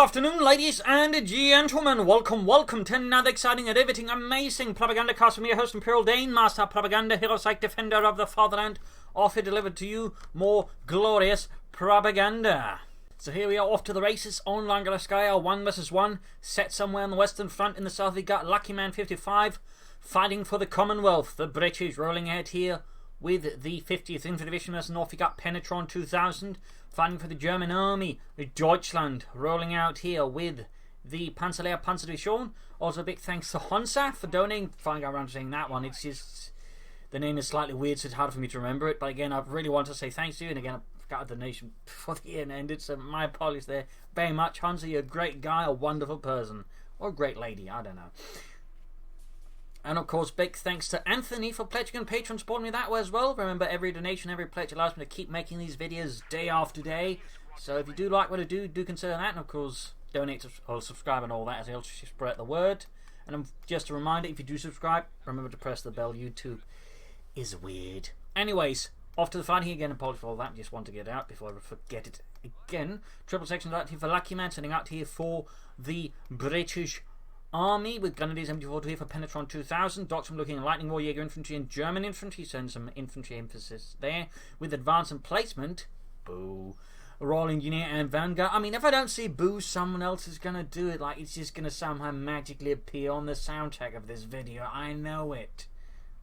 afternoon, ladies and gentlemen. Welcome to another exciting and riveting, amazing Propagandacast from your host, Imperial Dane, Master Propaganda, Hero Psych, Defender of the Fatherland, offer delivered to you more glorious propaganda. So here we are off to the races on Langraskaya, 1 versus 1, set somewhere on the western front. In the south we got Luckyman 55, fighting for the Commonwealth. The British rolling ahead here with the 50th Infantry Division. As north we got Penetron 2000, fighting for the German army. Deutschland rolling out here with the Panzerlehr Panzerdivision. Also a big thanks to Honsa for donating. Finally got around to saying that one. It's just, the name is slightly weird, so it's hard for me to remember it. But again, I really want to say thanks to you. And again, I've got a donation before the year ended, so my apologies there very much. Honsa, you're a great guy, a wonderful person. Or a great lady, I don't know. And of course, big thanks to Anthony for pledging and Patreon supporting me that way as well. Remember, every donation, every pledge allows me to keep making these videos day after day. So if you do like what I do consider that. And of course, donate or subscribe and all that as it helps spread the word. And just a reminder, if you do subscribe, remember to press the bell. YouTube is weird. Anyways, off to the fight here again. Apologies for all that. Just want to get out before I forget it again. Triple section out here for Luckyman, sending out here for the British Army with Grenadiers MG42 here for Penetron 2000. Doctrine looking at Lightning War, Jaeger Infantry and German Infantry. Send some infantry emphasis there. With advance and placement, boo. Royal Engineer and Vanguard. I mean, if I don't see boo, someone else is going to do it. Like, it's just going to somehow magically appear on the soundtrack of this video. I know it.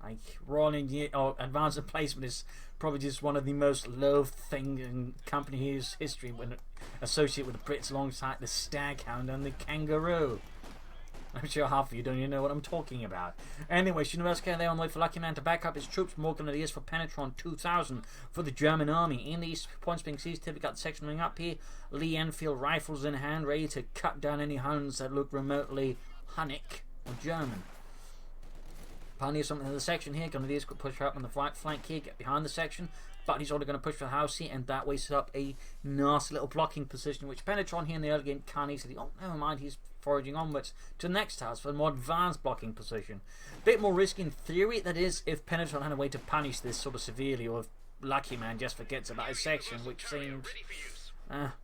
Like, Royal Engineer or advance and placement is probably just one of the most loathed things in company history when associated with the Brits alongside the Staghound and the Kangaroo. I'm sure half of you don't even know what I'm talking about. Anyway, Langraskaya there on the way for Luckyman to back up his troops. More Grenadiers for Penetron 2000 for the German army. In the east, points being seized, we got the section running up here. Lee Enfield rifles in hand, ready to cut down any Huns that look remotely Hunnic or German. Pioneer something in the section here. Grenadiers could push up on the right flank here, get behind the section. But he's already going to push for the house here, and that way set up a nasty little blocking position, which Penetron here in the early game can't easily. Oh, never mind, he's foraging onwards to the next house for a more advanced blocking position. Bit more risky in theory, that is, if Penetron had a way to punish this sort of severely, or if Luckyman just forgets about his section, which seems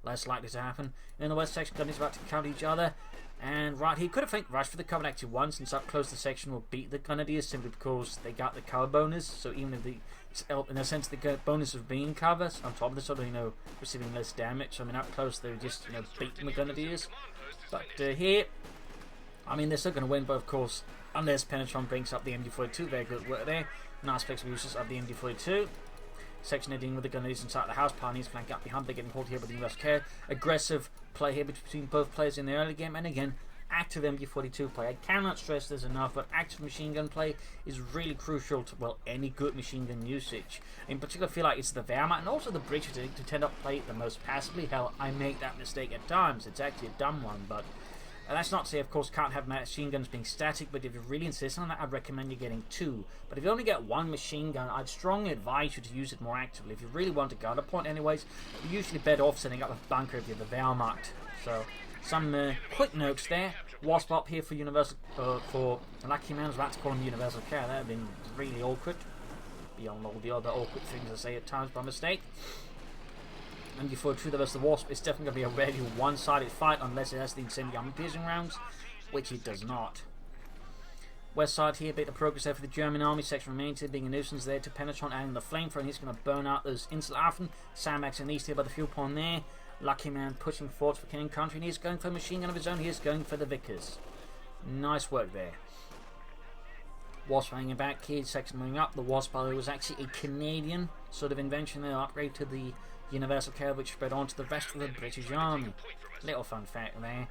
less likely to happen. In the west section, Grenadiers about to counter each other. And right here, could have think rush for the cover actually once, since up close the section will beat the Grenadiers simply because they got the cover bonus. So even if in a sense, the bonus of being cover on top of the sort of, receiving less damage. So I mean, up close they're just, beating the Grenadiers. But here, I mean, they're still going to win, but of course, unless Penetron brings up the MG42, very good work there. Nice flexible uses of the MG42. Section heading with the Grenadiers inside the house. Pioneers flank up behind. They're getting pulled here with the Langraskaya. Aggressive play here between both players in the early game, and again, active MG42 play. I cannot stress this enough, but active machine gun play is really crucial to, well, any good machine gun usage. In particular, I feel like it's the Wehrmacht and also the British to tend to play it the most passively. Hell, I make that mistake at times. It's actually a dumb one, but that's not to say, of course, can't have machine guns being static, but if you really insist on that, I'd recommend you getting 2. But if you only get 1 machine gun, I'd strongly advise you to use it more actively. If you really want to guard a point anyways, you're usually better off setting up a bunker if you're the Wehrmacht. So, some quick notes there. Wasp up here for for Luckyman. I was about to call him Universal Care. That would have been really awkward. Beyond all the other awkward things I say at times by mistake. And before True versus the Wasp, it's definitely going to be a very one-sided fight unless it has the incendiary armor piercing rounds, which it does not. West side here, a bit of progress there for the German army. Section remains here, being a nuisance there to Penetron, adding the flamethrower, and he's going to burn out those Insulaffen. Sandbags in the east here by the fuel pond there. Luckyman pushing forward for King Country, and he's going for a machine gun of his own. He is going for the Vickers. Nice work there. Wasp hanging back here, section moving up. The Wasp, by the way, was actually a Canadian sort of invention there, upgrade to the Universal Care, which spread on to the rest of the British Army. Little fun fact there.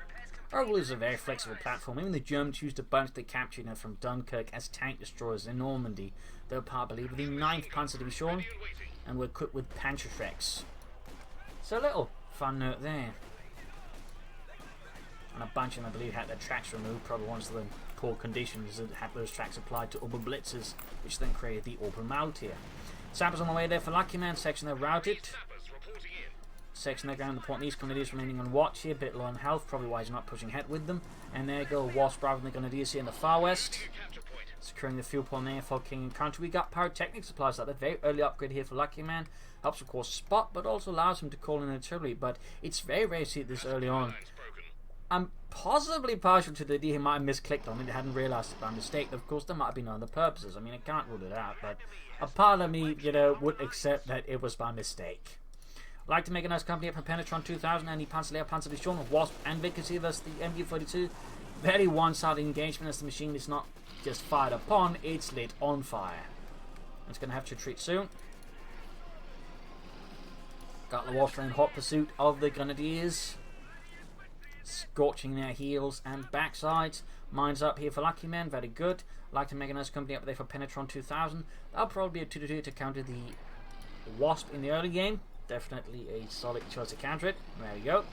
Overall, is a very flexible platform. Even the Germans used a bunch they captured from Dunkirk as tank destroyers in Normandy. They were part, I believe, of the 9th Panzer Division and were equipped with Panzerschrecks. So a little fun note there. And a bunch of them, I believe, had their tracks removed, probably once of the poor conditions that had those tracks applied to Oberblitzers, which then created the Obermaultier. Sappers on the way there for Luckyman. Section they're routed. Section they're ground the point. These Grenadiers remaining on watch here, a bit low on health, probably why he's not pushing ahead with them. And there go Wasp rather than the Grenadiers here in the far west. Securing the fuel point there for King and Country. We got pyrotechnic supplies like that. Very early upgrade here for Luckyman. Helps, of course, spot, but also allows him to call in artillery. But it's very rare to see it this early on. I'm possibly partial to the idea he might have misclicked on it, hadn't realised it by mistake. Of course, there might have been other purposes. I mean, I can't rule it out, but a part of me, would accept that it was by mistake. I'd like to make a nice company up from Penetron 2000 and the Panzerlehr Panzerdivision, Wasp and Vacancy versus the MG42. Very one-sided engagement as the machine is not just fired upon, it's lit on fire. It's going to have to retreat soon. Got the Wasp in hot pursuit of the Grenadiers, scorching their heels and backsides. Mines up here for Luckyman, very good. I'd like to make a nice company up there for Penetron 2000. That'll probably be a 2-2 to counter the Wasp in the early game. Definitely a solid choice to counter it. There we go.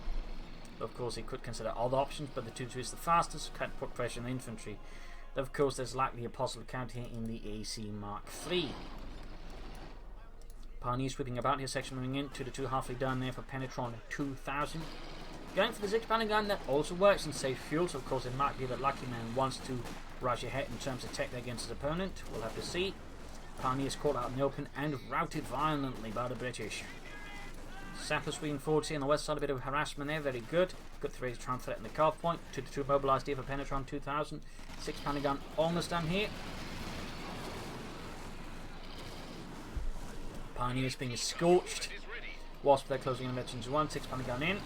Of course, he could consider other options, but the 2-2 is the fastest. Can't put pressure on the infantry. Of course, there's likely a possible counter here in the AC Mark III. Pioneer sweeping about here, section moving in. 2-2 halfway done there for Penetron 2000. Going for the 6-pounding gun, that also works and saves fuel, so of course it might be that Luckyman wants to rush ahead in terms of tech against his opponent. We'll have to see. Pioneer's caught out in the open and routed violently by the British. Sapper swinging forwards here on the west side, a bit of harassment there, very good. Good to try and threaten the carve point. 2-2 mobilised here for Penetron 2000. 6-pounding gun almost done here. Pioneers being scorched. Wasp they're closing in veterans 1, 6-pounding gun in.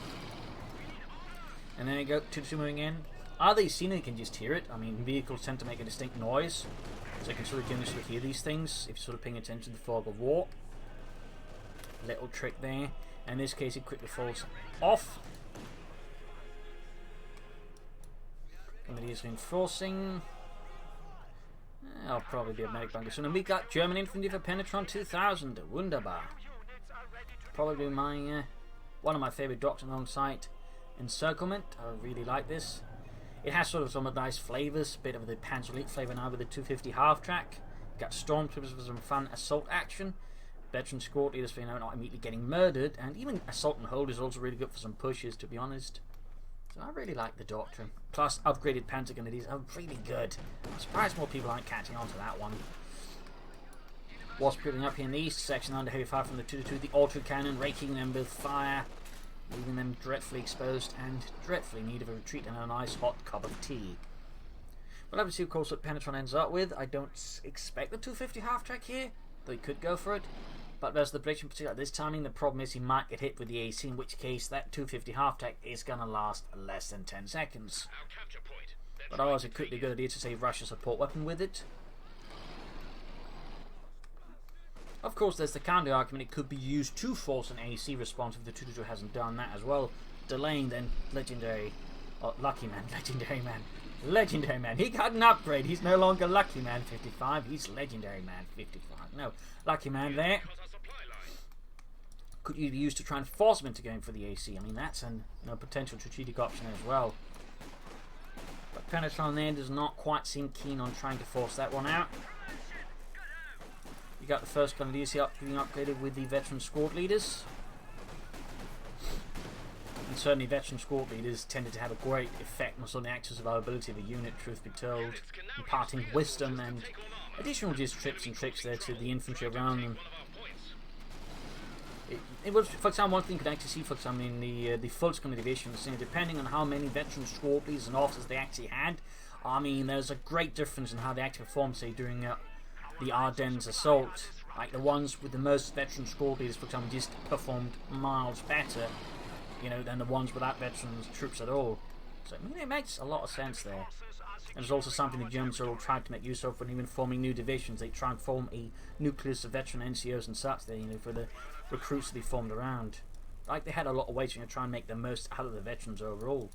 And then you go 2-2 moving in. Are they seen? They can just hear it. I mean, vehicles tend to make a distinct noise, so you can sort of generally hear these things if you're sort of paying attention to the fog of war. Little trick there. In this case, it quickly falls off. Grenadiers reinforcing. I'll probably be a medic bunker soon. And we got German infantry for Penetron 2000. Wunderbar. Probably my one of my favourite doctrine on site. Encirclement. I really like this. It has sort of some nice flavours. Bit of the Panzer Elite flavour now with the 250 half track. Got stormtroopers for some fun assault action. Veteran squad leaders for not immediately getting murdered, and even assault and hold is also really good for some pushes, to be honest. So I really like the doctrine. Plus, upgraded Panzer Grenadiers are really good. I'm surprised more people aren't catching on to that one. Wasp putting up here in the east, section under heavy fire from the 2-2, the auto cannon, raking them with fire, leaving them dreadfully exposed and dreadfully in need of a retreat and a nice hot cup of tea. We'll have to see, of course, what Penetron ends up with. I don't expect the 250 half track here, though he could go for it. But versus the British in particular at this timing, the problem is he might get hit with the AC, in which case that 250 half track is going to last less than 10 seconds. But otherwise it could be a good idea to save Russia's support weapon with it. Of course, there's the counter argument, it could be used to force an AC response if the 2-2 hasn't done that as well, delaying then legendary, Luckyman, Legendary Man. He got an upgrade. He's no longer Luckyman 55. He's Legendary Man 55. No, Luckyman there. Could you be used to try and force him into going for the AC? I mean, that's a potential strategic option as well. But Penetron there does not quite seem keen on trying to force that one out. You got the first Grenadiers here being upgraded with the veteran squad leaders. And certainly veteran squad leaders tended to have a great effect on some of the active survivability of a unit, truth be told, imparting wisdom and additional just tips and tricks there to the infantry around them. It was, for example, one thing you could actually see, for example, in the Volkskunde divisions, depending on how many veteran squad leaders and officers they actually had, I mean, there's a great difference in how they actually performed, say, during the Ardennes assault. Like the ones with the most veteran squad leaders, for example, just performed miles better, than the ones without veterans troops at all. So I mean, it makes a lot of sense there. And there's also something the Germans are all trying to make use of when even forming new divisions. They try and form a nucleus of veteran NCOs and such there, for the recruits to be formed around. Like they had a lot of ways to try and make the most out of the veterans overall.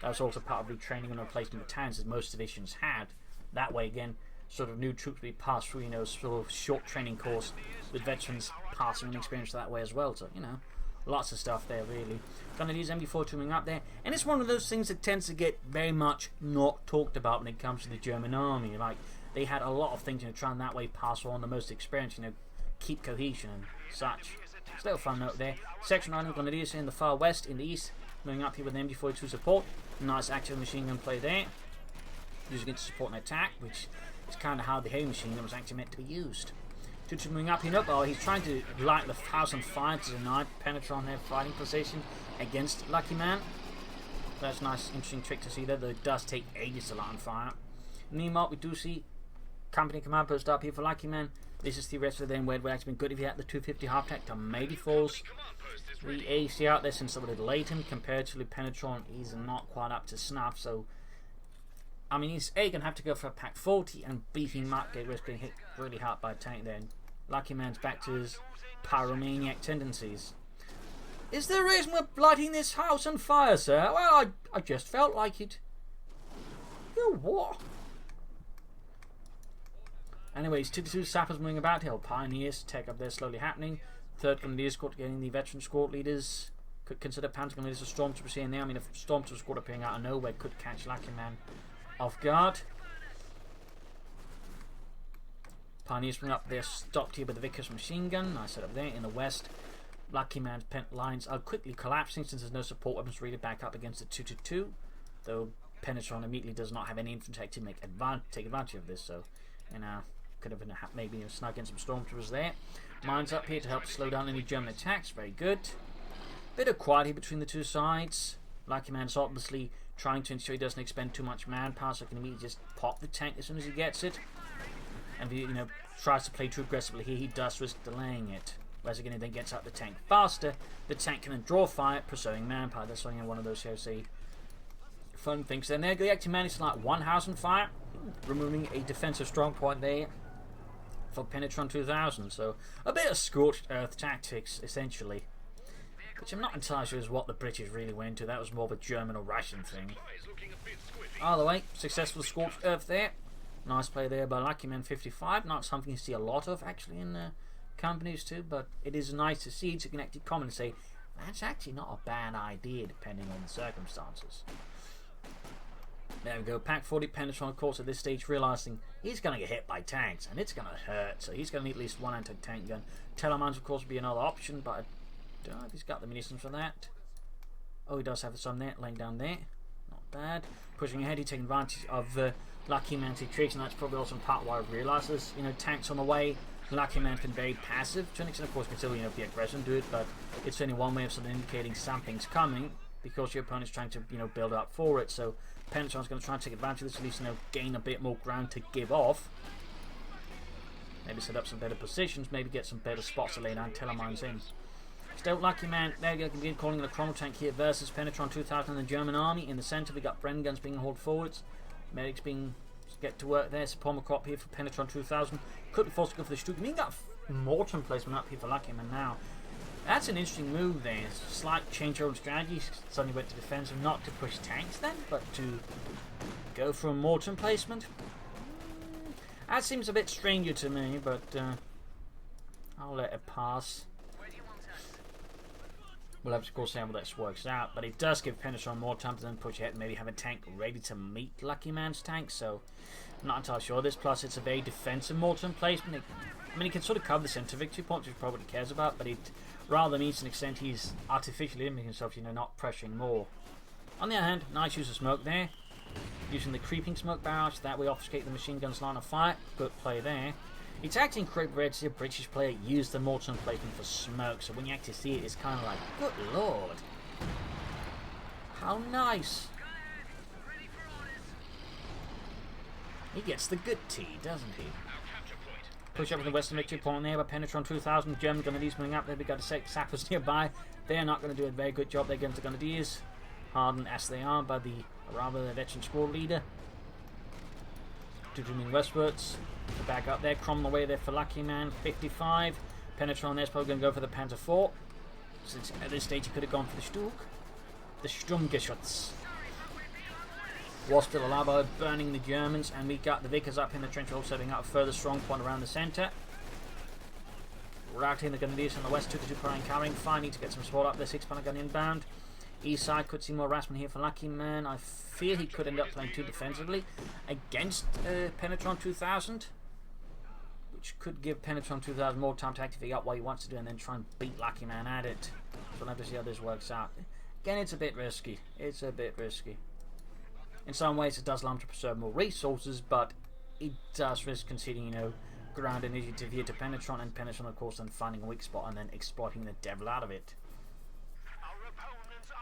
That was also part of retraining and replacement battalions that most divisions had. That way again, sort of new troops would be passed through, sort of short training course with veterans passing on experience that way as well. So, lots of stuff there, really. Gonna use MB4 moving up there, and it's one of those things that tends to get very much not talked about when it comes to the German army. Like they had a lot of things, trying that way pass on the most experience, keep cohesion and such. It's a little fun note there. Section 9 Grenadiers in the far west, in the east, moving up here with the MG42 support. Nice active machine gun play there, using it to support an attack, which is kind of how the heavy machine gun was actually meant to be used. Moving up here, he's trying to light the house on fire to deny Penetron their fighting position against Luckyman. That's a nice, interesting trick to see there, though it does take ages to light on fire. Meanwhile, we do see company command post up here for Luckyman. This is theoretically then where it would actually been good if you had the 250 half tank to maybe force the AC out there, since it would have delayed him. Comparatively, Penetron, he's not quite up to snuff, so I mean, he's A, going to have to go for a pack 40, and B, he might get risk being hit really hard by a tank then. Luckyman's back to his pyromaniac tendencies. Is there a reason we're lighting this house on fire, sir? Well, I just felt like it. You what? Anyways, 2-2 sappers moving about here. Pioneers tech up there slowly happening. Third Grenadier squad getting the veteran squad leaders. Could consider Panther Grenadiers a Stormtrooper here and there. I mean, if Stormtrooper squad appearing out of nowhere could catch Luckyman off guard. Pioneers bring up there, stopped here with the Vickers machine gun. Nice setup there in the west. Luckyman's pent lines are quickly collapsing since there's no support weapons really back up against the 2-2-2. Though Penetron immediately does not have any infantry to take advantage of this, so could have been maybe snug in some stormtroopers there. Mines up here to help slow down any German attacks. Very good. Bit of quiet here between the two sides. Luckyman's obviously trying to ensure he doesn't expend too much manpower, so he can immediately just pop the tank as soon as he gets it. And if he tries to play too aggressively here, he does risk delaying it. Whereas again, he then gets out the tank faster. The tank can then draw fire, preserving manpower. That's only one of those COC fun things. Then they actually managed to light one house on fire, removing a defensive strong point there for Penetron 2000. So a bit of scorched earth tactics, essentially. Which I'm not entirely sure is what the British really went to. That was more of a German or Russian thing. Either way, successful scorched earth there. Nice play there by Luckyman 55. Not something you see a lot of actually in companies too, but it is nice to see. To connect your comment and say, that's actually not a bad idea depending on the circumstances. There we go, pack 40 Penetron, of course, at this stage realizing he's going to get hit by tanks and it's going to hurt, so he's going to need at least one anti-tank gun. Telemines, of course, would be another option, but I don't know if he's got the munitions for that. Oh, he does have some there, laying down there. Not bad. Pushing ahead, he's taking advantage of Luckyman's situation. That's probably also in part why I realizes, tanks on the way. Luckyman's been very passive to an extent. Of course, can still be aggressive and do it, but it's only one way of sort of indicating something's coming because your opponent's trying to build up for it. So Penetron's going to try and take advantage of this, at least gain a bit more ground to give off. Maybe set up some better positions, maybe get some better spots to lay down telemines in. Still, Luckyman, there you go, begin calling it a chrono tank here versus Penetron 2000 and the German army. In the centre, we got Bren guns being hauled forwards, medics being get to work there. Support crop here for Penetron 2000. Could be forced to go for the Stuka. We got Morton placement up here for Luckyman now. That's an interesting move there. Slight change of strategy. Suddenly went to defensive, not to push tanks then, but to go for a Morton placement. That seems a bit stranger to me, but I'll let it pass. We'll have to, of course, see how this works out, but it does give Penetron more time to then push ahead and maybe have a tank ready to meet Luckyman's tank, so I'm not entirely sure of this. Plus, it's a very defensive Morton placement. I mean, he can sort of cover the centre victory point, which he probably cares about, but it rather means to an extent he's artificially limiting himself, not pressuring more. On the other hand, nice use of smoke there. Using the creeping smoke barrage, that way obfuscate the machine gun's line of fire. Good play there. It's actually incredibly rare to see a British player use the Morton placement for smoke, so when you actually see it, it's kind of like, good lord. How nice. He gets the good tea, doesn't he? Push up with the western victory point there by Penetron 2000. German Grenadiers moving up there. We've got to say sappers nearby. They're not going to do a very good job. They're going to Grenadiers, hardened as they are by the veteran squad leader. Moving westwards. Back up there, Crom away there for Luckyman 55. Penetron there's probably going to go for the Panther 4. Since at this stage he could have gone for the Sturk. The Sturmgeschütz was still alive by burning the Germans, and we got the Vickers up in the trench hole, setting up a further strong point around the centre. Routing the Grenadiers on the west, 2-2 prime carrying. Fine, need to get some support up there, 6-pounder gun inbound. East side could see more harassment here for Luckyman. I fear he could end up playing too defensively against Penetron 2000, which could give Penetron 2000 more time to activate out what he wants to do and then try and beat Luckyman at it. So we'll have to see how this works out. Again, it's a bit risky. It's a bit risky. In some ways, it does allow him to preserve more resources, but it does risk conceding, ground initiative here to Penetron, and Penetron, of course, then finding a weak spot and then exploiting the devil out of it.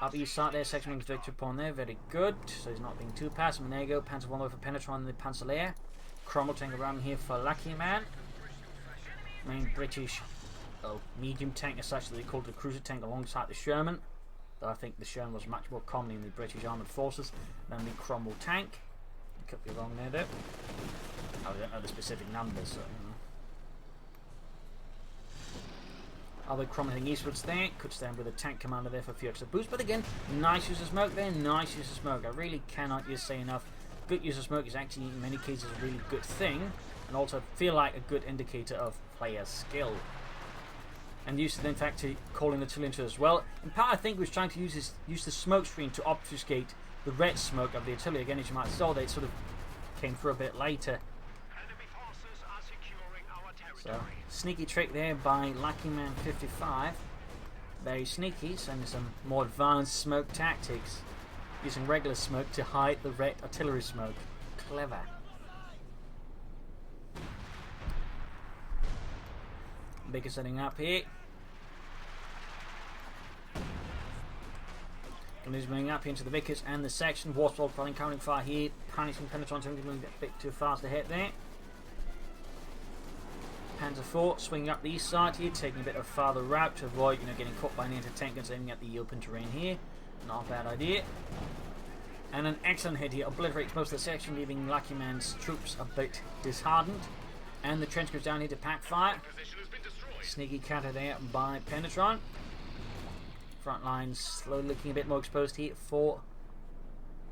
Up east side there, section wings victory upon there, very good. So he's not being too passive. And there you go, Panzer 1 over Penetron and the Panzer Cromwell tank around here for Luckyman. Main British medium tank as such that they called the cruiser tank alongside the Sherman. Though I think the Sherman was much more common in the British armoured forces than the Cromwell tank. Could be wrong there though. I don't know the specific numbers, so you know. Other Cromwell eastwards there, could stand with a tank commander there for a few extra boosts, but again, nice use of smoke there, nice use of smoke. I really cannot just say enough. Good use of smoke is actually in many cases a really good thing, and also feel like a good indicator of player skill. And used in fact to calling the artillery into as well. In part I think he was trying to use the smoke screen to obfuscate the red smoke of the artillery. Again, as you might saw, they sort of came through a bit later. So, sneaky trick there by Luckyman 55. Very sneaky, sending some more advanced smoke tactics. Using regular smoke to hide the red artillery smoke. Clever. Bigger setting up here. And he's moving up into the Vickers and the section. Warswell running counting fire here. Punishing Penetron, moving a bit too fast ahead there. Panzer 4 swinging up the east side here, taking a bit of a farther route to avoid, getting caught by an anti-tank guns aiming at the open terrain here. Not a bad idea. And an excellent hit here, obliterates most of the section, leaving Luckyman's troops a bit disheartened. And the trench goes down here to pack fire. Sneaky counter there by Penetron. Front lines slowly looking a bit more exposed here for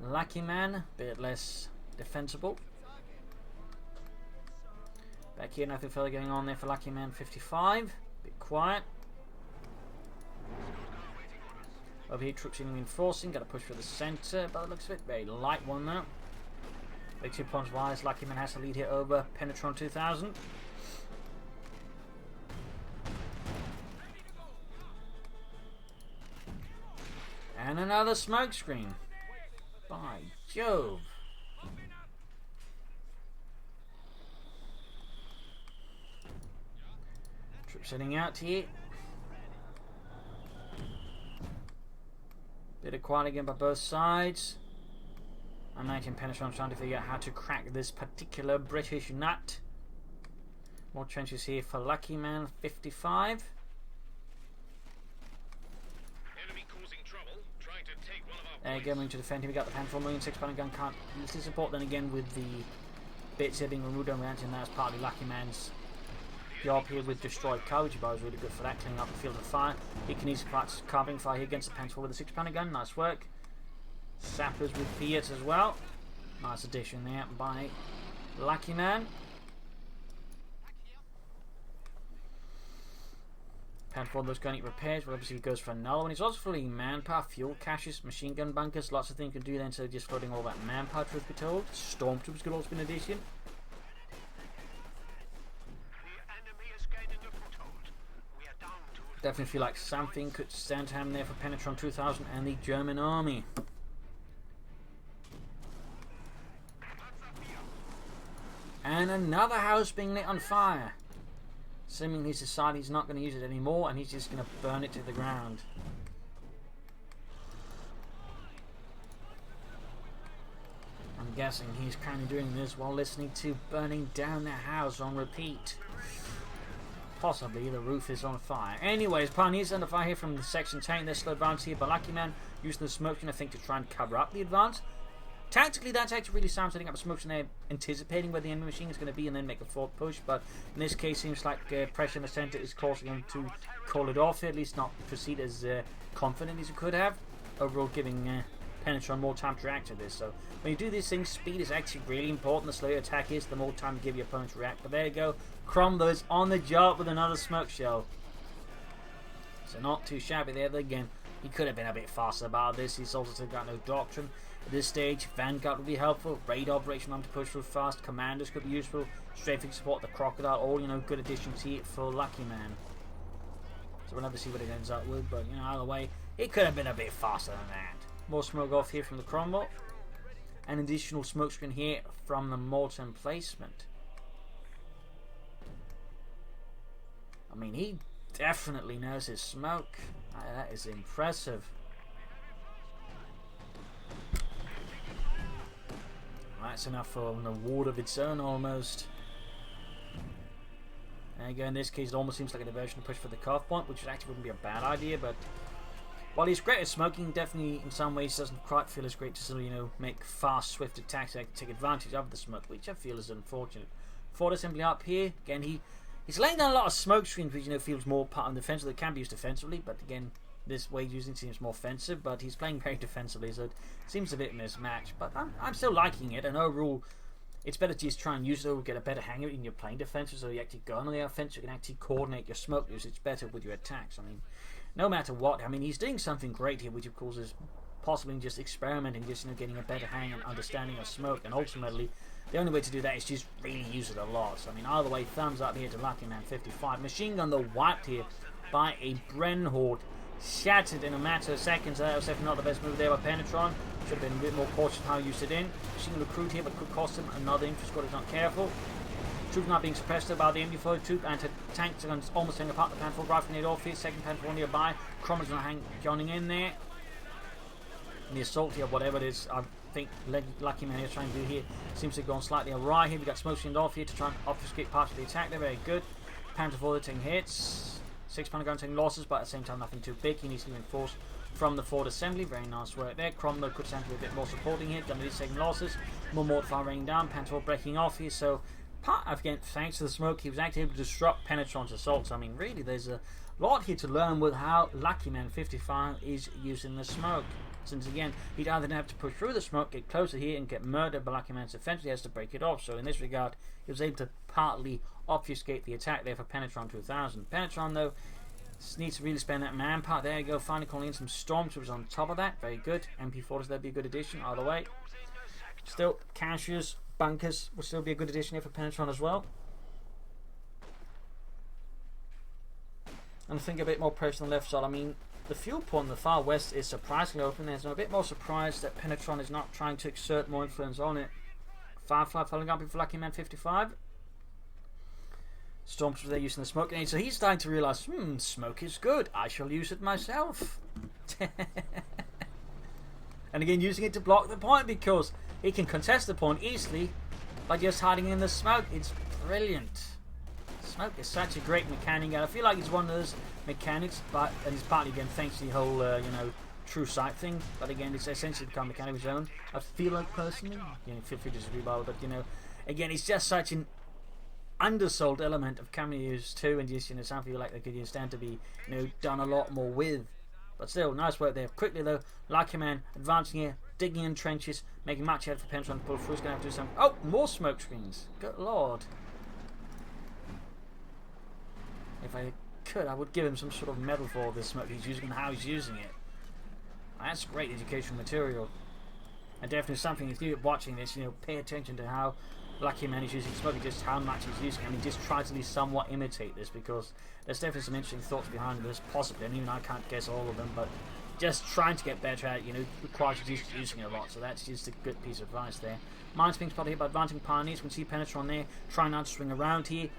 Luckyman, a bit less defensible. Back here, nothing further going on there for Luckyman 55. Bit quiet. Over here, troops in reinforcing. Got to push for the centre, but it looks a bit very light one now. Big 2 points wise. Luckyman has to lead here over Penetron 2000. And another smoke screen. By Jove. Troops heading out here. Bit of quiet again by both sides. I'm 19 Penetron trying to figure out how to crack this particular British nut. More trenches here for Luckyman 55. Going to defend him. We got the Pan 4 million 6-pounder gun. Can't easily support. Then again, with the bits here being removed on reacting, that's partly Luckyman's job here with destroyed coach. He was really good for that, cleaning up the field of fire. He can easily practice carving fire here against the Pan 4 with a 6-pounder gun. Nice work. Sappers with Fiat as well. Nice addition there by Luckyman. Pan 4 those gunning repairs, but obviously he goes for another one. He's also fully manpower, fuel caches, machine gun bunkers, lots of things you can do then instead of just floating all that manpower, truth be told. Stormtroopers could also be an addition. Definitely feel like something could stand to him there for Penetron 2000 and the German army. And another house being lit on fire. Seemingly he's decided he's not going to use it anymore and he's just going to burn it to the ground. I'm guessing he's kind of doing this while listening to burning down the house on repeat. Possibly the roof is on fire. Anyways, Pioneers under fire here from the section tank. They're slow advance here by Luckyman using the smoke screen, I think, to try and cover up the advance. Tactically, that's actually really sound, setting up a smoke screen there, anticipating where the enemy machine is going to be and then make a forward push. But in this case, seems like pressure in the centre is causing him to call it off here, at least not proceed as confident as he could have. Overall, giving Penetron more time to react to this. So when you do these things, speed is actually really important. The slower your attack is, the more time to give your opponent to react. But there you go, Cromwell is on the job with another smoke shell. So not too shabby there. But again, he could have been a bit faster about this. He's also got no doctrine. At this stage, Vanguard would be helpful. Raid operation arm to push through fast. Commanders could be useful. Strafing support, the Crocodile, all good additions here for Luckyman. So we'll have to see what it ends up with. But either way, it could have been a bit faster than that. More smoke off here from the Cromwell. An additional smoke screen here from the mortar emplacement. I mean, he definitely knows his smoke. That is impressive. that's enough for an award of its own almost. And again, in this case, it almost seems like a diversion to push for the cutoff point, which actually wouldn't be a bad idea, but while he's great at smoking, definitely in some ways doesn't quite feel as great to sort of, you know, make fast, swift attacks that take advantage of the smoke, which I feel is unfortunate. Ford assembly up here, again, he's laying down a lot of smoke screens, which, you know, feels more part of the defensive. That can be used defensively, but again, this way using seems more offensive, but he's playing very defensively, so it seems a bit mismatched. But I'm still liking it, and overall, it's better to just try and use it, or get a better hang of it in your playing defensive, so you actually go on the offense, you can actually coordinate your smoke usage better with your attacks. I mean, no matter what, I mean, he's doing something great here, which of course is possibly just experimenting, just, you know, getting a better hang and understanding of smoke, and ultimately, the only way to do that is just really use it a lot. So, I mean, either way, thumbs up here to Luckyman 55. Machine gun though wiped here by a Bren Horde. Shattered in a matter of seconds. That was definitely not the best move there by Penetron. Should have been a bit more cautious how he used it in. Machine gun recruit here, but could cost him another infantry squad if not careful. Troops not being suppressed by the MD4 troop, anti-tanks are almost hanging apart the Panther rifle grenade off here. Second Panther nearby. Cromwell's not joining in there. And the assault here, whatever it is, I think Luckyman is trying to do here seems to have gone slightly awry here. We got smoke screened off here to try and obfuscate parts of the attack. They're very good. Panther 4 taking hits. 6 Panther gun taking losses, but at the same time nothing too big. He needs to reinforce from the Ford assembly. Very nice work there. Cromwell could stand to be a bit more supporting here. Gun is taking losses. More mortar fire raining down. Panther 4 breaking off here. So again, thanks to the smoke, he was actually able to disrupt Penetron's assaults. I mean, really, there's a lot here to learn with how Luckyman 55 is using the smoke. Since again, he'd either have to push through the smoke, get closer here, and get murdered by Luckyman's defense. He has to break it off. So in this regard, he was able to partly obfuscate the attack there for Penetron 2000. Penetron, though, needs to really spend that manpower. There you go, finally calling in some stormtroopers on top of that. Very good. MP40s, that'd be a good addition either way. Still, caches, bunkers will still be a good addition here for Penetron as well. And I think a bit more pressure on the left side. I mean, the fuel point in the far west is surprisingly open. There's a bit more surprised that Penetron is not trying to exert more influence on it. Firefly following up for Luckyman 55. Stormtroopers there using the smoke grenade. So he's starting to realise, smoke is good. I shall use it myself. And again, using it to block the point because he can contest the point easily by just hiding in the smoke. It's brilliant. Smoke is such a great mechanic, and I feel like it's one of those mechanics, and it's partly again thanks to the whole, you know, true sight thing. But again, it's essentially become a mechanic of its own. I feel like personally, you know, feel free to disagree about it, but you know, again, it's just such an undersold element of cameos too, and just, you know, something like they could stand to be, you know, done a lot more with. But still, nice work there. Quickly though, Luckyman advancing here, digging in trenches, making much ahead for Penetron to pull through. He's going to have to do some. Oh, more smoke screens. Good lord. If I could, I would give him some sort of medal for all this smoke he's using and how he's using it. That's great educational material. And definitely something, if you're watching this, you know, pay attention to how Luckyman is using smoke and just how much he's using it. I mean, just try to at least somewhat imitate this, because there's definitely some interesting thoughts behind this, possibly, and even I can't guess all of them, but just trying to get better at it, you know, requires you using it a lot, so that's just a good piece of advice there. Mine's being spotted here by advancing pioneers. We can see Penetron there, trying not to swing around here,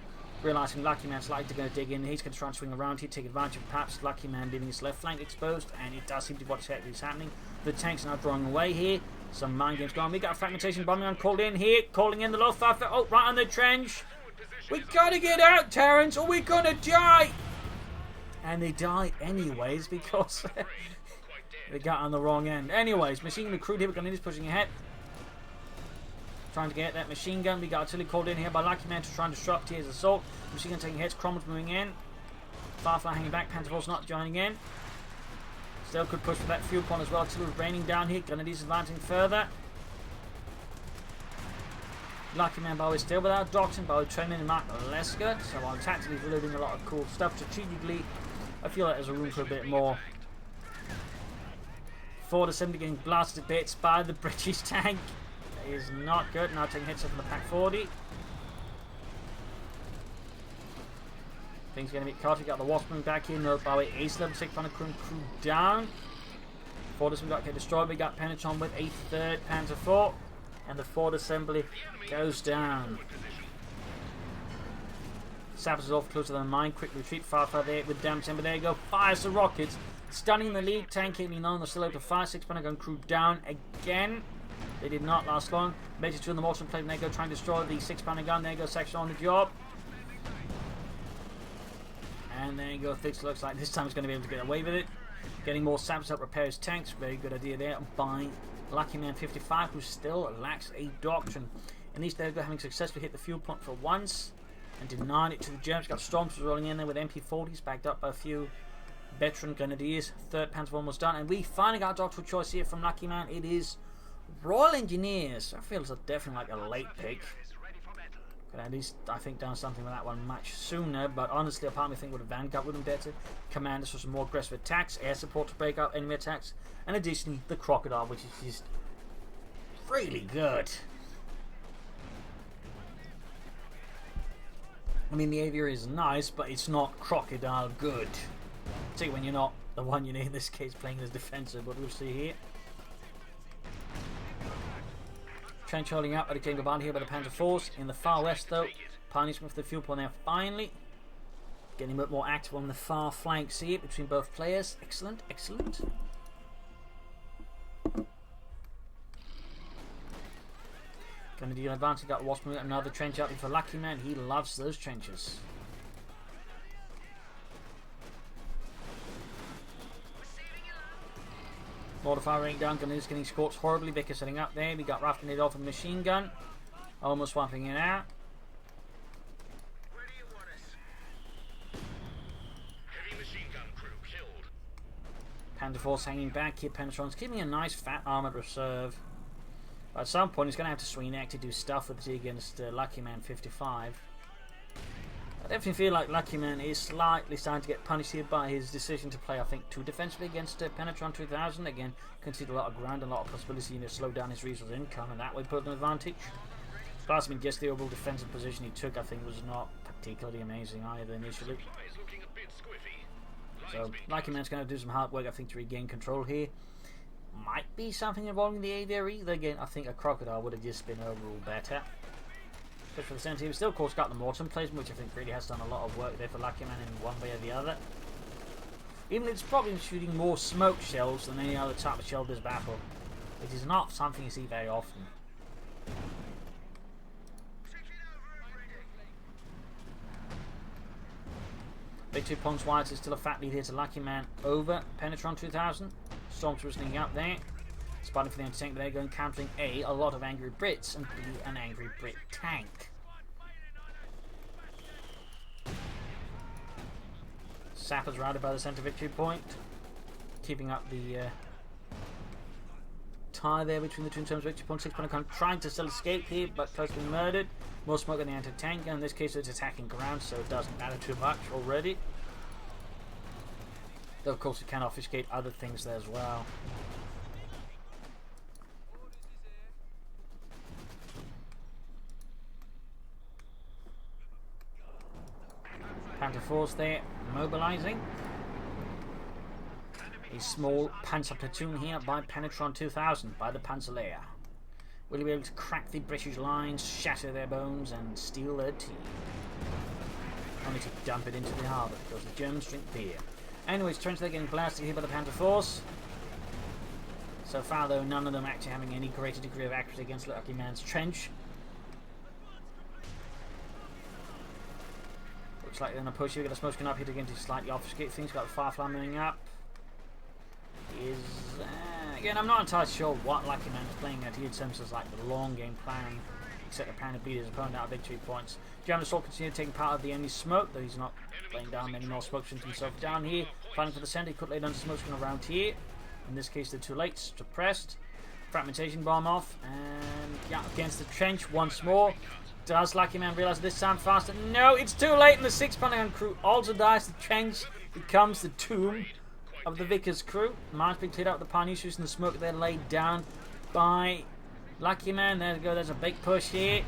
realising Luckyman's likely going to dig in. He's going to try and swing around here, take advantage of perhaps Luckyman leaving his left flank exposed, and it does seem to be what's happening. The tanks are now drawing away here. Some mind games going. We got a fragmentation bombing on called in here, calling in the low fire. Oh, right on the trench. We gotta get out, Terrence, or we're gonna die. And they died anyways because they got on the wrong end. Anyways, machine recruit here. We're gonna need pushing ahead. Trying to get that machine gun. We got artillery called in here by Luckyman to try and disrupt his assault. Machine gun taking hits. Cromwell's moving in. Firefly hanging back. Panther's not joining in. Still could push for that fuel point as well. Artillery raining down here. Grenadiers advancing further. Luckyman by way still without Doxon, by way Trayman and Mark Leska. So I'm tactically reloading a lot of cool stuff. Strategically, I feel like there's a room for a bit more. Ford assembly getting blasted to bits by the British tank. That is not good. Now taking hits up from the Pack 40. Things going to be caught. We got the Waspman back here. No, by way Ace level 6 Panther crew down. Ford assembly got destroyed. We got Penetron with a third Panther 4. And the Ford assembly goes down. Sappers is off close to the mine. Quick retreat. Firefly there with damn timber. There you go. Fires the rockets. Stunning the lead tank. Hitting on the still able to fire. 6 Panther gun crew down again. They did not last long. Major 2 in the mortar plate, and they go trying to destroy the 6-pounder gun. There you go, section on the job. And there you go, Fix looks like this time he's going to be able to get away with it. Getting more saps up, repair his tanks. Very good idea there by Luckyman 55, who still lacks a doctrine. And these there go, having successfully hit the fuel plant for once and denied it to the Germans. Got Storms rolling in there with MP40s, backed up by a few veteran grenadiers. 3rd Panzer almost done, and we finally got a doctoral choice here from Luckyman. It is Royal Engineers. I feel it's definitely like a late pick. Could at least, I think, done something with that one much sooner, but honestly, a part of me think would have Vanguard would have been better. Commanders for some more aggressive attacks, air support to break up enemy attacks, and additionally, the Crocodile, which is just really good. I mean, the Aviary is nice, but it's not Crocodile good. See, when you're not the one you need in this case playing as defensive, but we'll see here. Trench holding up at the King of Bond here by the Panzer Force. In the far west, though, punishment for the fuel point there finally. Getting a bit more active on the far flanks here between both players. Excellent, excellent. Going to deal advantage. Got Wasp moving another trench out for Luckyman. He loves those trenches. Mortar fire raining down. Gun is getting scorched horribly. Vicker setting up there. We got rafting it off with a machine gun. Almost swapping it out. Where do you want us? Heavy machine gun crew killed. Panzer Force hanging back here. Penetron's keeping a nice fat armoured reserve. But at some point he's going to have to swing neck to do stuff with it against Luckyman 55. I definitely feel like Luckyman is slightly starting to get punished here by his decision to play, I think, too defensively against Penetron 2000. Again, conceded a lot of ground and a lot of possibility to slow down his resource income, and that way put an advantage. Plus, I mean, just the overall defensive position he took, I think, was not particularly amazing either initially. So, Luckyman's going to do some hard work, I think, to regain control here. Might be something involving the Aviary. Again, I think a Crocodile would have just been overall better. But for the center team, still, of course, got the Morton placement, which I think really has done a lot of work there for Luckyman in one way or the other. Even though it's probably shooting more smoke shells than any other type of shell this battle, which is not something you see very often. Big 2 points wide, is still a fat lead here to Luckyman over Penetron 2000. Stormtroopers sneaking up there. Spotting for the anti-tank, but they're going countering A lot of angry Brits, and B, an angry Brit tank. Sappers routed by the center victory point. Keeping up the tie there between the two in terms of victory point. 6-pounder trying to still escape here, but close to being murdered. More smoke on the anti-tank, and in this case it's attacking ground, so it doesn't matter too much already. Though of course it can obfuscate other things there as well. Panther Force there, mobilizing. A small Panzer platoon here by Penetron 2000 by the Panzerlehr. Will he be able to crack the British lines, shatter their bones, and steal their tea? Only to dump it into the harbour because the Germans drink beer. Anyways, trench they're getting blasted here by the Panther Force. So far, though, none of them actually having any greater degree of accuracy against Luckyman's trench. Looks like they're going to push here. We've got a smoke gun up here to get into slightly obfuscate things. Got the Firefly moving up. Again, I'm not entirely sure what Luckyman is playing at here in terms of like the long game plan, except apparently beat his opponent out of victory points. German assault continued taking part of the enemy smoke, though he's not laying down many more smoke screens himself down here. Fighting for the center, he could lay down the smoke screen around here. In this case, they're too late, suppressed. Fragmentation bomb off, and yeah, against the trench once more. Does Luckyman realize this time faster? No, it's too late, and the 6-pounder crew also dies. The trench becomes the tomb of the Vickers crew. Mine's been cleared out with the pioneers using the smoke they're laid down by Luckyman. There we go, there's a big push here.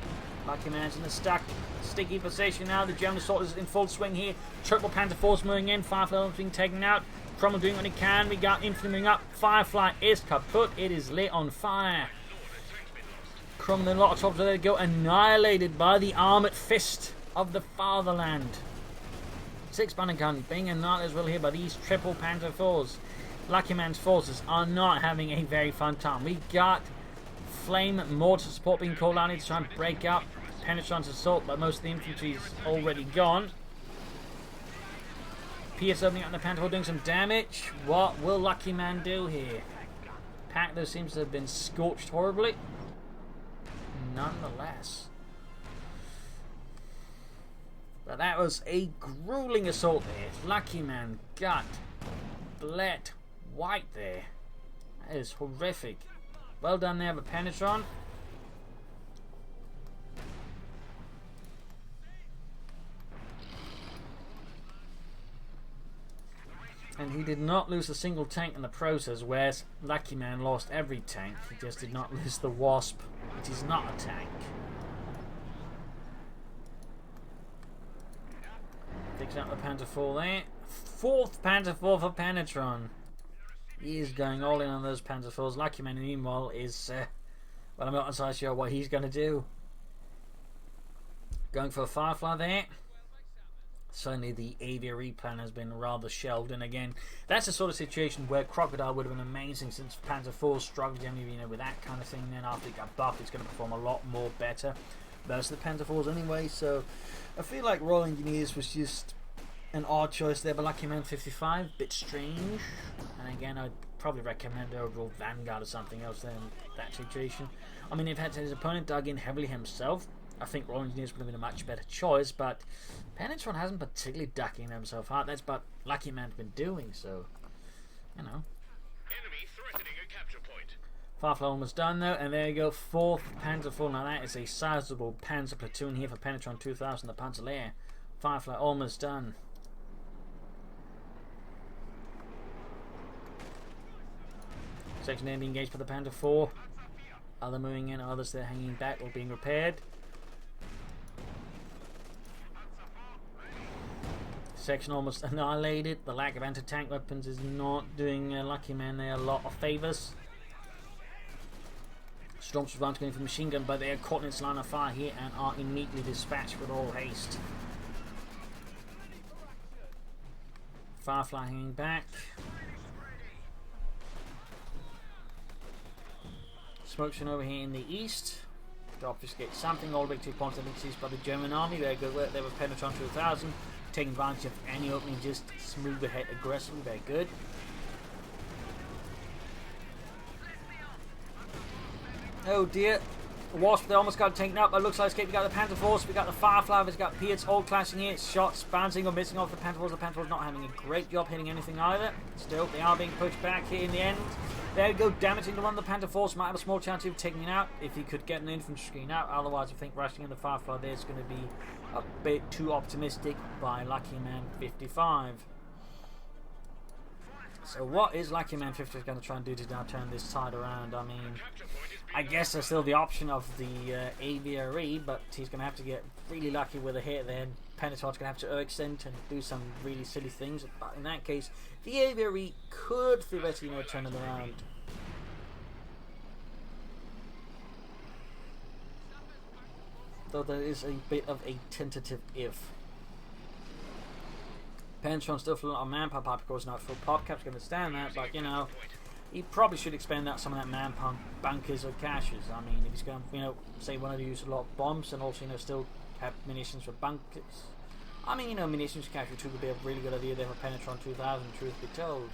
Luckyman's in the sticky position now. The German assault is in full swing here. Triple Panther Force moving in. Firefly being taken out. Cromwell doing what he can. We got Infantry moving up. Firefly is kaput. It is lit on fire. Cromwell and a lot of troops there go, annihilated by the armoured fist of the fatherland. 6-pounder gun being annihilated as well here by these triple Panther Force. Luckyman's forces are not having a very fun time. We got flame mortar support being called out to try and break up Penetron's assault, but most of the infantry is already gone. PS opening up the Panther doing some damage. What will Luckyman do here? Pack though seems to have been scorched horribly. Nonetheless. But that was a grueling assault there. Luckyman got bled white there. That is horrific. Well done there with Penetron. And he did not lose a single tank in the process, whereas Luckyman lost every tank. He just did not lose the Wasp, which is not a tank. Picks up the Panther 4 there. 4th Panther 4 for Penetron. He is going all in on those Panther 4s. Luckyman, meanwhile, is... well, I'm not entirely sure what he's going to do. Going for a Firefly there. Certainly the aviary plan has been rather shelved, and again, that's the sort of situation where Crocodile would have been amazing, since Panther 4 struggled generally, with that kind of thing. Then after it got buffed, it's going to perform a lot more better versus the Panther 4s anyway. So I feel like Royal Engineers was just an odd choice there, but Luckyman 55, bit strange. And again, I'd probably recommend overall Vanguard or something else there in that situation. I mean, if his opponent dug in heavily himself, I think Royal Engineers would have been a much better choice, but Penetron hasn't particularly ducking himself out. That's what Luckyman's been doing, so, you know. Enemy threatening a capture point. Firefly almost done though, and there you go, 4th Panzer 4. Now that is a sizable Panzer platoon here for Penetron 2000, the Panzerlehr. Firefly almost done. Section A being engaged by the Panther 4. Other moving in, others they're hanging back or being repaired. Section almost annihilated. The lack of anti-tank weapons is not doing Luckyman there a lot of favours. Stormtroopers going for machine gun, but they are caught in its line of fire here and are immediately dispatched with all haste. Firefly hanging back. Smoke's over here in the east to obfuscate something. All victory points have been seized by the German army. Very good work there with Penetron 2000. Taking advantage of any opening, just smooth ahead aggressively. Very good. Oh dear. Wasp, they almost got taken up. It looks like escape. We got the Panther Force, we got the Firefly, we've got Pierce all clashing here. Shots bouncing or missing off the Panther Force. The Panther Force not having a great job hitting anything either. Still, they are being pushed back here in the end. There we go, damaging the one. The Panther Force might have a small chance of taking it out if he could get an infantry screen out. Otherwise, I think rushing in the Firefly there is going to be a bit too optimistic by Luckyman 55. So what is Luckyman 50 going to try and do to now turn this tide around? I mean, I guess there's still the option of the aviary, but he's going to have to get really lucky with a hit then. Penetron's going to have to overextend and do some really silly things. But in that case, the aviary could theoretically turn it around. Though there is a bit of a tentative if. Penetron's still full on manpower, because not full pop caps can understand that, but he probably should expend out some of that manpower bunkers or caches. I mean, if he's going to, say wanted to use a lot of bombs and also, still have munitions for bunkers. I mean, munitions cache would be a really good idea there for Penetron 2000, truth be told.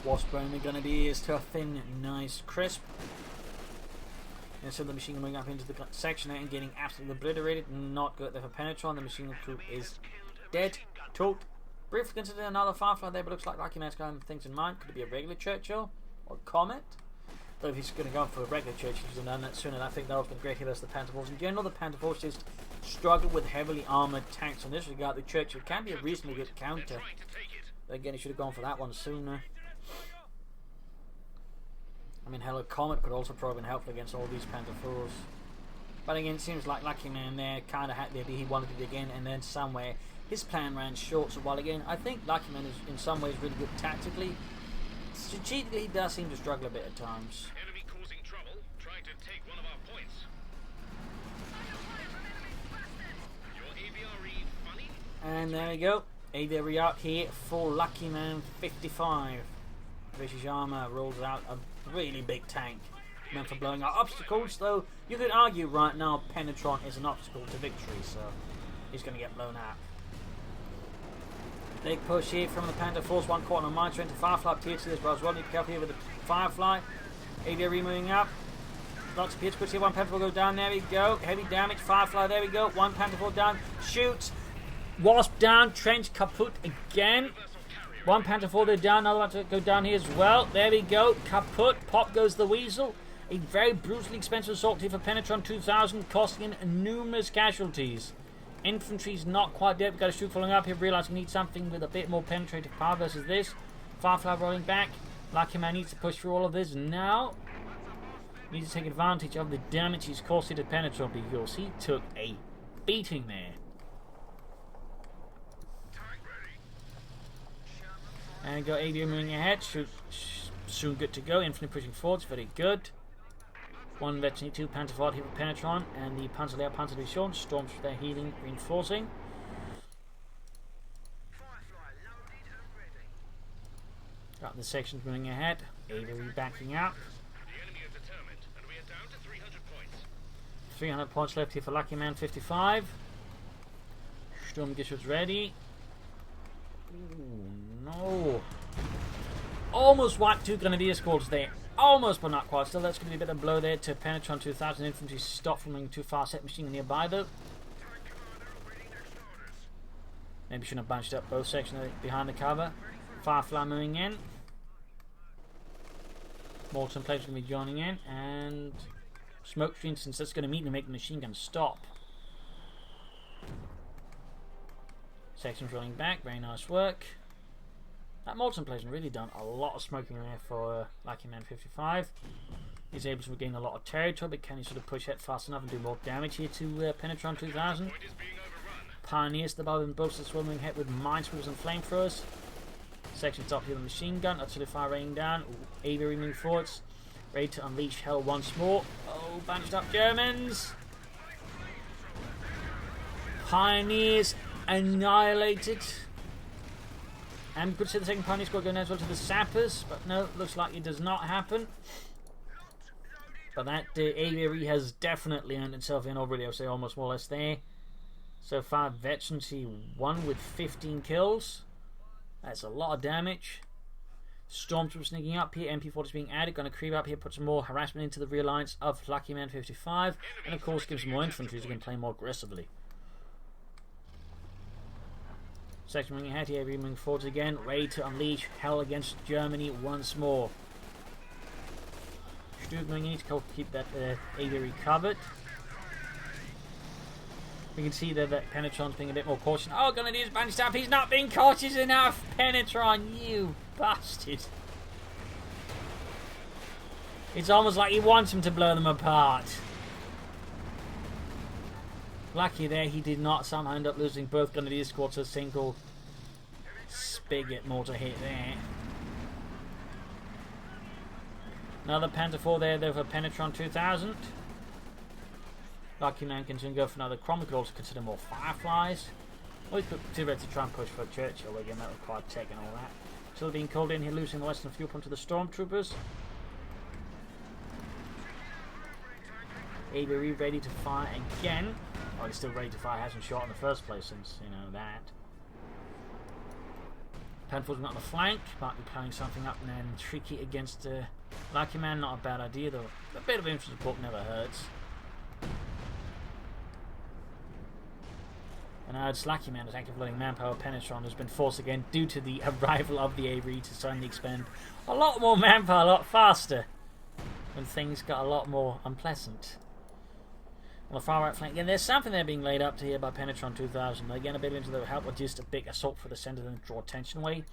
Wasp only going to be is to a thin, nice, crisp. And so the machine gun going up into the section and getting absolutely obliterated. Not good there for Penetron. The machine gun crew is dead. Tote. Briefly considered another Firefly there, but looks like Luckyman's got things in mind. Could it be a regular Churchill or Comet? Though if he's going to go for a regular Churchill, he's done that sooner. I think that would have been great here versus the Panther Force. In general, the Panther Force just struggle with heavily armoured tanks. In this regard, the Churchill can be a reasonably good counter. But again, he should have gone for that one sooner. I mean, hell, a Comet could also probably been helpful against all these Panther 4s. But again, it seems like Luckyman there kind of had the idea he wanted it again, and then somewhere his plan ran short. So while again, I think Luckyman is in some ways really good tactically, strategically he does seem to struggle a bit at times. Enemy causing trouble, trying to take one of our points. Your aviary funny? And there we go. Aviary out here for Luckyman 55. British armour rolls out a really big tank meant for blowing out obstacles, though you could argue right now Penetron is an obstacle to victory, so he's going to get blown out. Big push here from the Panther Force, 1 quarter on the monitor into Firefly tier 2 as well. Be careful here with the Firefly. ADRE moving up. Lots of tier 2 here, 1 Panther will go down, there we go. Heavy damage, Firefly, there we go. 1 Panther fall down, shoots. Wasp down, Trench kaput again. 1 Panther fall there down, another one to go down here as well. There we go, kaput. Pop goes the Weasel. A very brutally expensive assault here for Penetron 2000, costing him numerous casualties. Infantry's not quite dead. We've got a shoot following up here. Realise we need something with a bit more penetrative power versus this. Firefly rolling back. Luckyman needs to push through all of this now. Needs to take advantage of the damage he's caused to Penetron because he took a beating there. And got ABO moving ahead. Should soon good to go. Infantry pushing forwards. Very good. 1 veteran, 2 Panther Fort here for Penetron, and the Panzer Layer Panzer Division. Storms for their healing, reinforcing. Got the sections moving ahead. ABO backing up. The enemy is determined, and we are down to 300 points. 300 points left here for Luckyman 55. Sturmgeschütz ready. Ooh, no. Almost wiped 2 Grenadier squads there. Almost, but not quite. Still, that's going to be a bit of a blow there to Penetron 2000. Infantry stop from moving too far. Set machine nearby though. Maybe shouldn't have bunched up both sections behind the cover. Firefly moving in. Molten Plates going to be joining in. And Smoke Screen, since that's going to meet and make the machine gun stop. Sections rolling back. Very nice work. That Molten Plate's really done a lot of smoking there for Luckyman 55. He's able to regain a lot of territory, but can he sort of push ahead fast enough and do more damage here to Penetron 2000? Pioneers the above and boats are swimming ahead with minesweepers and flamethrowers. Section top here with machine gun, artillery fire raining down. Aviary moving forwards. Ready to unleash hell once more. Oh, bunched up Germans. Pioneers annihilated. And we could see the second Pioneer squad going as well to the Sappers, but no, looks like it does not happen. But that aviary has definitely earned itself in already, I would say almost more or less there. So far, veterans see 1 with 15 kills. That's a lot of damage. Stormtroopers sneaking up here, MP40 is being added, going to creep up here, put some more harassment into the rear lines of Luckyman 55, and of course give some more infantry who can play more aggressively. Section moving ahead here, moving forwards again, ready to unleash hell against Germany once more. Stug moving in to keep that aviary covered. We can see there that Penetron's being a bit more cautious. Oh, gonna do his bunch stuff. He's not being cautious enough. Penetron, you bastard. It's almost like he wants him to blow them apart. Lucky there, he did not somehow end up losing both Grenadier squads to a single spigot mortar hit there. Another Panther 4 there though for Penetron 2000. Luckyman can soon go for another Crom. We could also consider more Fireflies. Or we could do ready to try and push for Churchill again, that required tech and all that. Still being called in here, losing the western fuel pump to the Stormtroopers. Avery ready to fire again. Oh, he's still ready to fire, hasn't shot in the first place since, you know, that. Penfold's not on the flank, might be playing something up and then tricky against Luckyman, not a bad idea though. A bit of infantry support never hurts. And now it's Luckyman is active loading manpower. Penetron has been forced again due to the arrival of the Avery to suddenly expend a lot more manpower, a lot faster. When things got a lot more unpleasant. On the far right flank, again, there's something there being laid up to here by Penetron 2000. Again, a bit into the help with just a big assault for the centre and draw attention away.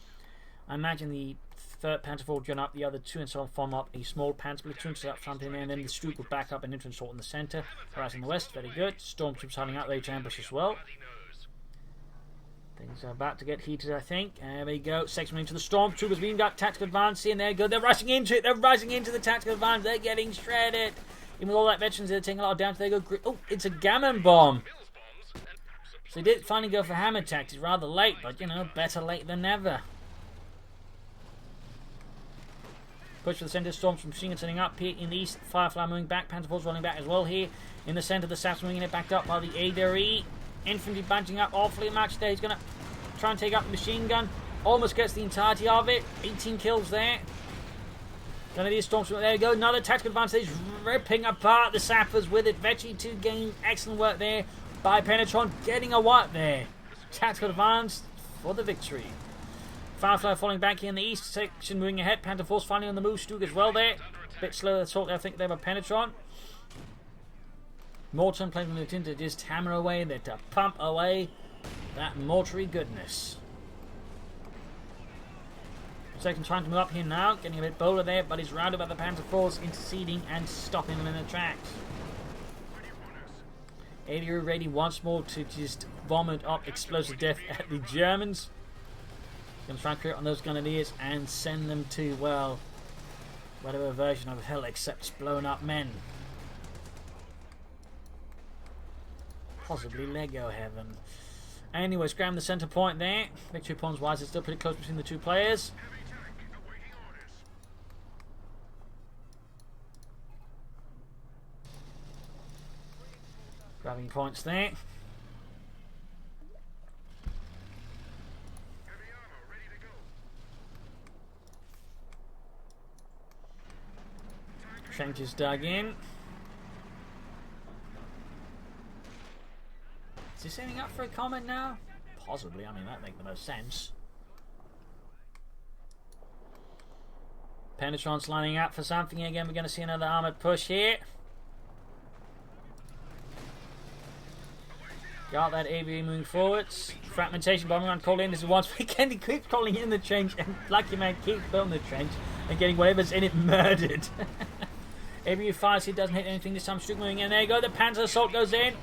I imagine the 3rd Panther will join up the other 2 and so on, form up a small Panther platoon to that front in there, and then the Stroop will back up and enter assault in the centre. Whereas in the west, very good. Stormtroopers hiding out ready to ambush as well. Things are about to get heated, I think. There we go. Section into the Stormtroopers being got tactical advance here, and there you go. They're rushing into it. They're rushing into the tactical advance. They're getting shredded. Even with all that veterans, they're taking a lot of damage. They go. Oh, it's a gammon bomb. So he did finally go for hammer tactics rather late, but you know, better late than never. Push for the centre. Storms from machine gun setting up here in the east. Firefly moving back. Panzer Force rolling back as well here. In the centre, the Saps moving it backed up by the ADRE. Infantry bunching up awfully much there. He's going to try and take out the machine gun. Almost gets the entirety of it. 18 kills there. Grenadier Storms. There we go. Another tactical advantage. Ripping apart the Sappers with it. Vecchi 2 gained. Excellent work there by Penetron. Getting a wipe there. Tactical advance for the victory. Firefly falling back here in the east section, moving ahead. Panther Force finally on the move. Stug as well there. Bit slower assault there, I think, there by Penetron. Morton playing the tin to just hammer away there, to pump away that mortary goodness. Second trying to move up here now, getting a bit bolder there, but he's rounded by the Panther Force, interceding and stopping them in their tracks. ADU ready once more to just vomit up explosive death at the Germans. Going to try and clear on those Grenadiers and send them to, well, whatever version of hell except blown up men. Possibly Lego heaven. Anyways, grab the centre point there. Victory points wise, it's still pretty close between the two players. Grabbing points there. Trenches dug in. Is this setting up for a comment now? Possibly, I mean that makes the most sense. Penetron's lining up for something again. We're going to see another armoured push here. Got that ABE moving forwards. Fragmentation bombing run called in. This is once again he keeps calling in the trench, and Luckyman keeps building the trench and getting whatever's in it murdered. ABU fires, he doesn't hit anything this time. Stug moving in. There you go. The Panzer assault goes in.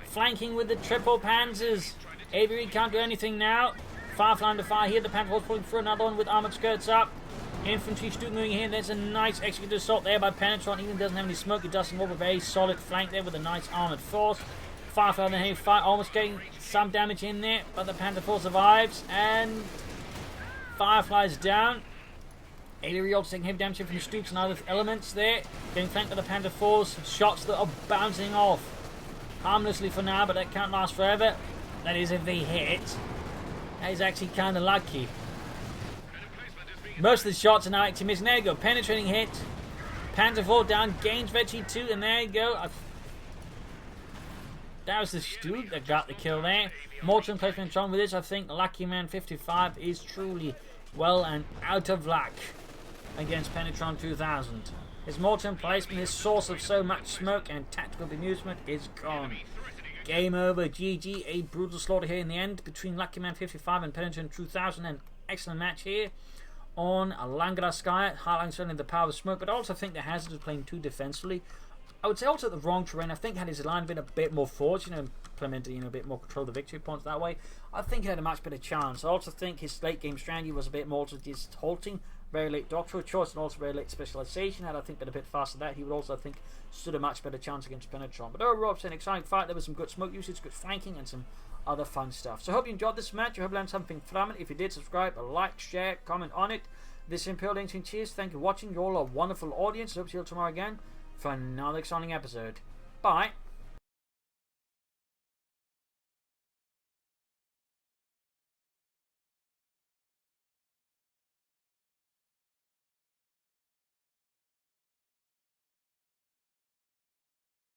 Flanking with the triple Panzers. ABU can't do anything now. Firefly under fire here. The Panther Force pulling through another one with armoured skirts up. Infantry Stug moving here. There's a nice executed assault there by Penetron. Even doesn't have any smoke. It does involve a very solid flank there with a nice armoured force. Firefly on the heavy fire, almost getting some damage in there, but the Panther Force survives, and Firefly's down. ADRE also taking heavy damage from the Stugs and other elements there. Getting flanked by the Panther Force. Shots that are bouncing off harmlessly for now, but that can't last forever. That is if they hit. That is actually kind of lucky. Most of the shots are now actually missing. There you go. Penetrating hit. Panther Force down. Gains Vecchi 2, and there you go. That was the Stug that got the kill there. Morton placement on with this. I think Luckyman 55 is truly well and out of luck against Penetron 2000. His Morton placement, his source of so much smoke and tactical bemusement, is gone. Game over. GG. A brutal slaughter here in the end between Luckyman 55 and Penetron 2000. An excellent match here on Langraskaya, highlighting certainly the power of smoke, but I also think the Hazard is playing too defensively. I would say also the wrong terrain. I think had his line been a bit more forward, implemented, a bit more control of the victory points that way, I think he had a much better chance. I also think his late game strategy was a bit more just halting, very late doctoral choice, and also very late specialization. Had I think been a bit faster than that, he would also, I think, stood a much better chance against Penetron. But overall, it's an exciting fight. There was some good smoke usage, good flanking, and some other fun stuff. So I hope you enjoyed this match. I hope you learned something from it. If you did, subscribe, like, share, comment on it. This is Imperial Dancing. Cheers. Thank you for watching. You're all a wonderful audience. I hope to see you all tomorrow again for another exciting episode. Bye.